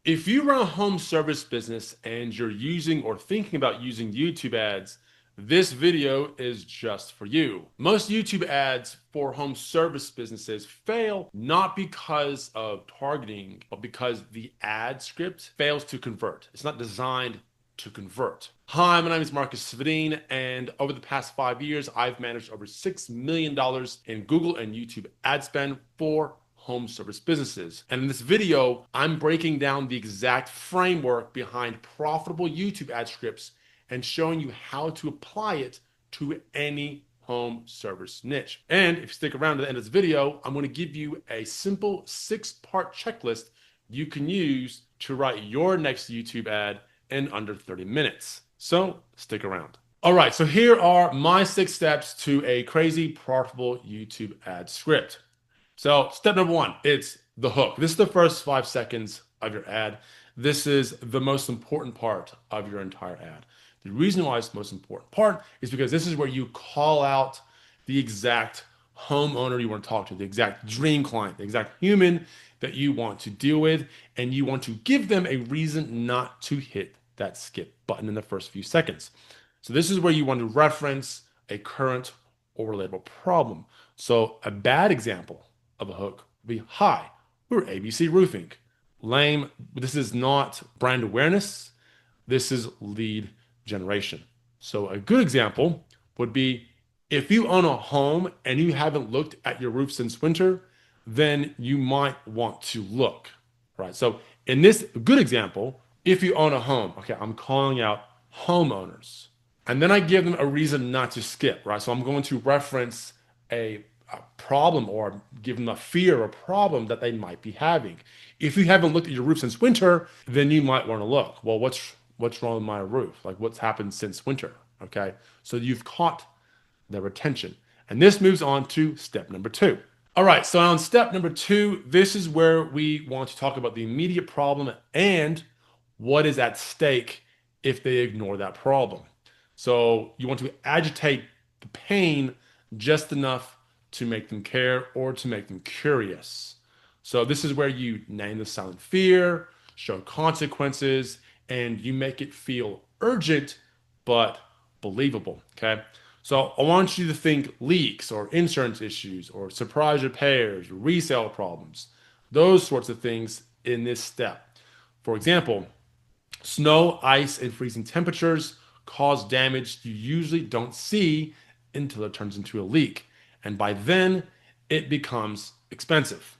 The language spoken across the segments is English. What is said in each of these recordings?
If you run a home service business and you're using or thinking about using YouTube ads, this video is just for you. Most YouTube ads for home service businesses fail not because of targeting, but because the ad script fails to convert. It's not designed to convert. Hi, my name is Marcus Svedin, and over the past 5 years, I've managed over $6 million in Google and YouTube ad spend for home service businesses. And in this video, I'm breaking down the exact framework behind profitable YouTube ad scripts and showing you how to apply it to any home service niche. And if you stick around to the end of this video, I'm going to give you a simple 6-part checklist you can use to write your next YouTube ad in under 30 minutes. So stick around. All right, so here are my 6 steps to a crazy profitable YouTube ad script. So step number 1, it's the hook. This is the first 5 seconds of your ad. This is the most important part of your entire ad. The reason why it's the most important part is because this is where you call out the exact homeowner you want to talk to, the exact dream client, the exact human that you want to deal with, and you want to give them a reason not to hit that skip button in the first few seconds. So this is where you want to reference a current or relatable problem. So a bad example of a hook would be, hi, we're ABC Roofing. Lame. This is not brand awareness. This is lead generation. So a good example would be, if you own a home and you haven't looked at your roof since winter, then you might want to look, right? So in this good example, if you own a home, okay, I'm calling out homeowners, and then I give them a reason not to skip, right? So I'm going to reference a problem or give them a fear or problem that they might be having. If you haven't looked at your roof since winter, then you might want to look. Well, what's wrong with my roof? Like, what's happened since winter? Okay, so you've caught their attention. And this moves on to step number 2. All right, so on step number 2, this is where we want to talk about the immediate problem and what is at stake if they ignore that problem. So you want to agitate the pain just enough to make them care or to make them curious. So this is where you name the silent fear, show consequences, and you make it feel urgent but believable, okay? So I want you to think leaks or insurance issues or surprise repairs, resale problems, those sorts of things in this step. For example, snow, ice, and freezing temperatures cause damage you usually don't see until it turns into a leak. And by then, it becomes expensive.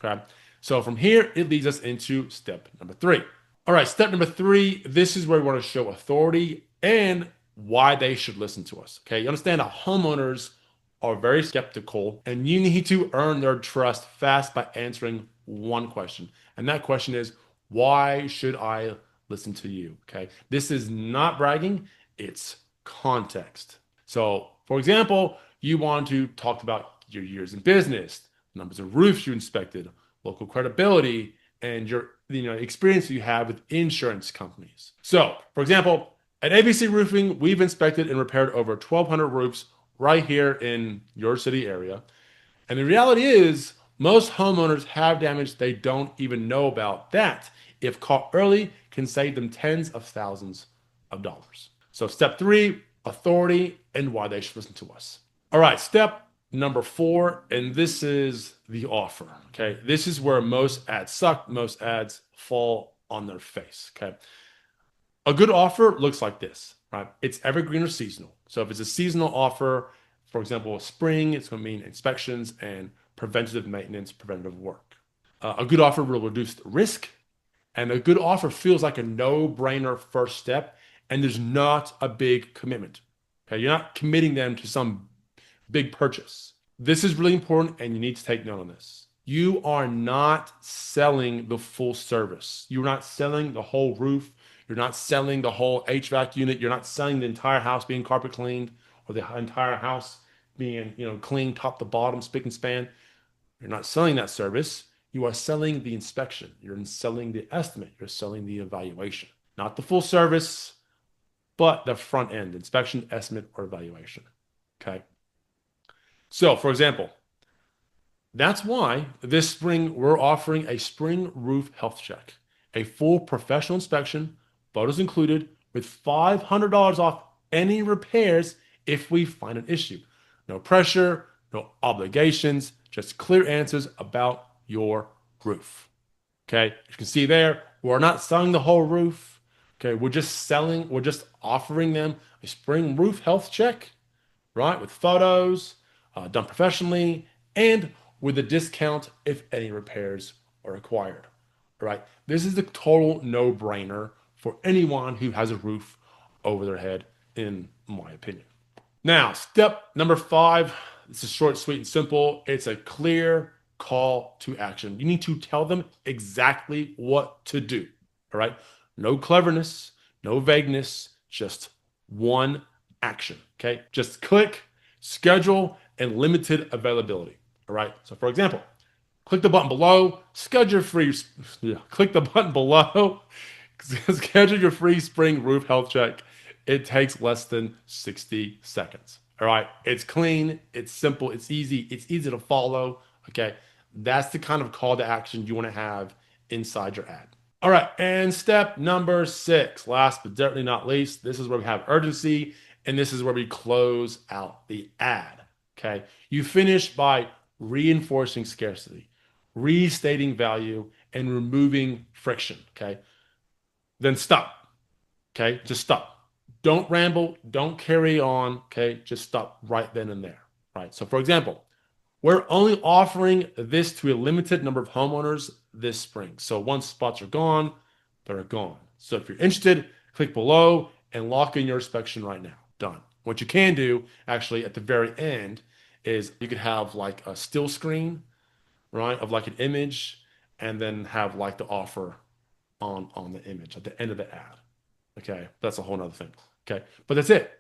Okay. So from here, it leads us into step number 3. All right, step number 3, this is where we want to show authority and why they should listen to us. Okay. You understand that homeowners are very skeptical, and you need to earn their trust fast by answering one question. And that question is, why should I listen to you? Okay. This is not bragging, it's context. So, for example, you want to talk about your years in business, numbers of roofs you inspected, local credibility, and your experience you have with insurance companies. So, for example, at ABC Roofing, we've inspected and repaired over 1,200 roofs right here in your city area. And the reality is, most homeowners have damage they don't even know about that, if caught early, can save them tens of thousands of dollars. So step 3, authority and why they should listen to us. All right, step number 4, and this is the offer, okay? This is where most ads suck, most ads fall on their face, okay? A good offer looks like this, right? It's evergreen or seasonal. So if it's a seasonal offer, for example, spring, it's going to mean inspections and preventative maintenance, preventative work. A good offer will reduce the risk, and a good offer feels like a no-brainer first step, and there's not a big commitment. Okay, you're not committing them to some big purchase. This is really important, and you need to take note on this. You are not selling the full service. You're not selling the whole roof. You're not selling the whole HVAC unit. You're not selling the entire house being carpet cleaned or the entire house being, clean top to bottom, spick and span. You're not selling that service. You are selling the inspection. You're selling the estimate. You're selling the evaluation. Not the full service, but the front end, inspection, estimate, or evaluation. Okay. So, for example, that's why this spring we're offering a spring roof health check. a full professional inspection, photos included, with $500 off any repairs if we find an issue. No pressure, no obligations, just clear answers about your roof. Okay, you can see there, we're not selling the whole roof. Okay, we're just offering them a spring roof health check, right? With photos, done professionally, and with a discount if any repairs are required. All right, this is a total no-brainer for anyone who has a roof over their head, in my opinion. Now, step number 5, this is short, sweet, and simple. It's a clear call to action. You need to tell them exactly what to do. All right, no cleverness, no vagueness, just one action. Okay, just click, schedule, and limited availability. All right, so for example, click the button below, click the button below, schedule your free spring roof health check. It takes less than 60 seconds. All right, it's clean, it's simple, it's easy to follow. Okay, that's the kind of call to action you want to have inside your ad. All right, and step number 6, last but definitely not least, this is where we have urgency, and this is where we close out the ad. Okay, you finish by reinforcing scarcity, restating value, and removing friction. Okay, then stop. Okay, just stop. Don't ramble, don't carry on. Okay, just stop right then and there. Right, so for example, we're only offering this to a limited number of homeowners this spring. So once spots are gone, they're gone. So if you're interested, click below and lock in your inspection right now. Done. What you can do actually at the very end is you could have like a still screen, right, of like an image, and then have like the offer on the image at the end of the ad. Okay, that's a whole nother thing. Okay, but that's it.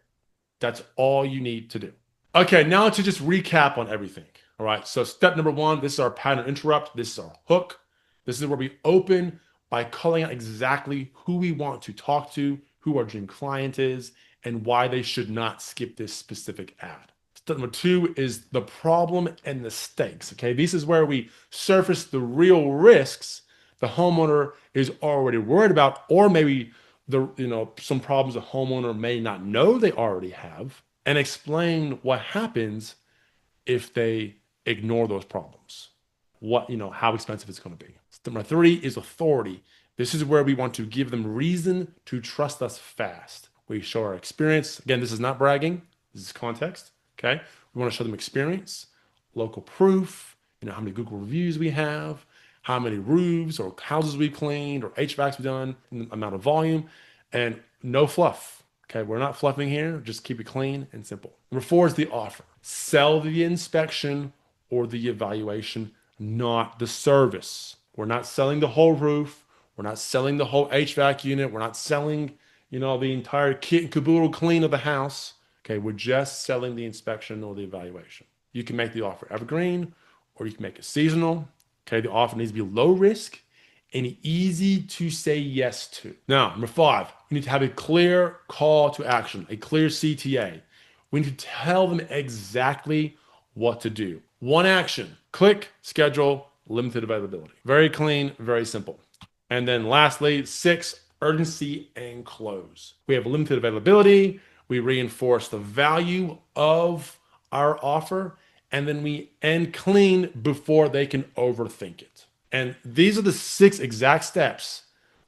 That's all you need to do. Okay, now to just recap on everything. All right, so step number 1, this is our pattern interrupt. This is our hook. This is where we open by calling out exactly who we want to talk to, who our dream client is, and why they should not skip this specific ad. Step number 2 is the problem and the stakes. Okay, this is where we surface the real risks the homeowner is already worried about, or maybe some problems the homeowner may not know they already have, and explain what happens if they ignore those problems. How expensive it's going to be. Step number 3 is authority. This is where we want to give them reason to trust us fast. We show our experience. Again, this is not bragging. This is context. Okay. We want to show them experience, local proof, how many Google reviews we have, how many roofs or houses we've cleaned or HVACs we've done, amount of volume, and no fluff. Okay, we're not fluffing here. Just keep it clean and simple. Number 4 is the offer. Sell the inspection or the evaluation, not the service. We're not selling the whole roof. We're not selling the whole HVAC unit. We're not selling, the entire kit and caboodle clean of the house. Okay, we're just selling the inspection or the evaluation. You can make the offer evergreen or you can make it seasonal. Okay, the offer needs to be low risk and easy to say yes to. Now, number 5, you need to have a clear call to action, a clear CTA. We need to tell them exactly what to do. One action, click, schedule, limited availability. Very clean, very simple. And then lastly, 6, urgency and close. We have limited availability. We reinforce the value of our offer, and then we end clean before they can overthink it. And these are the 6 exact steps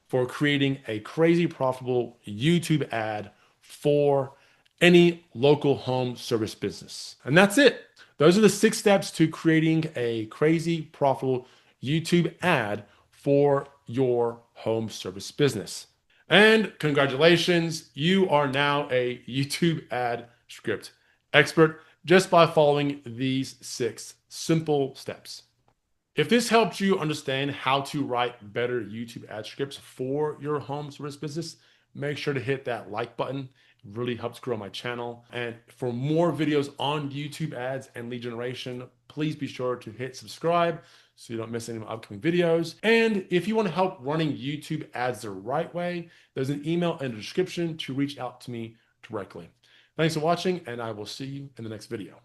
for creating a crazy profitable YouTube ad for any local home service business. And that's it. Those are the 6 steps to creating a crazy profitable YouTube ad for your home service business. And congratulations, you are now a YouTube ad script expert just by following these 6 simple steps. If this helped you understand how to write better YouTube ad scripts for your home service business, make sure to hit that like button. It really helps grow my channel. And for more videos on YouTube ads and lead generation, please be sure to hit subscribe so you don't miss any of my upcoming videos. And if you want to help running YouTube ads the right way, there's an email in the description to reach out to me directly. Thanks for watching, and I will see you in the next video.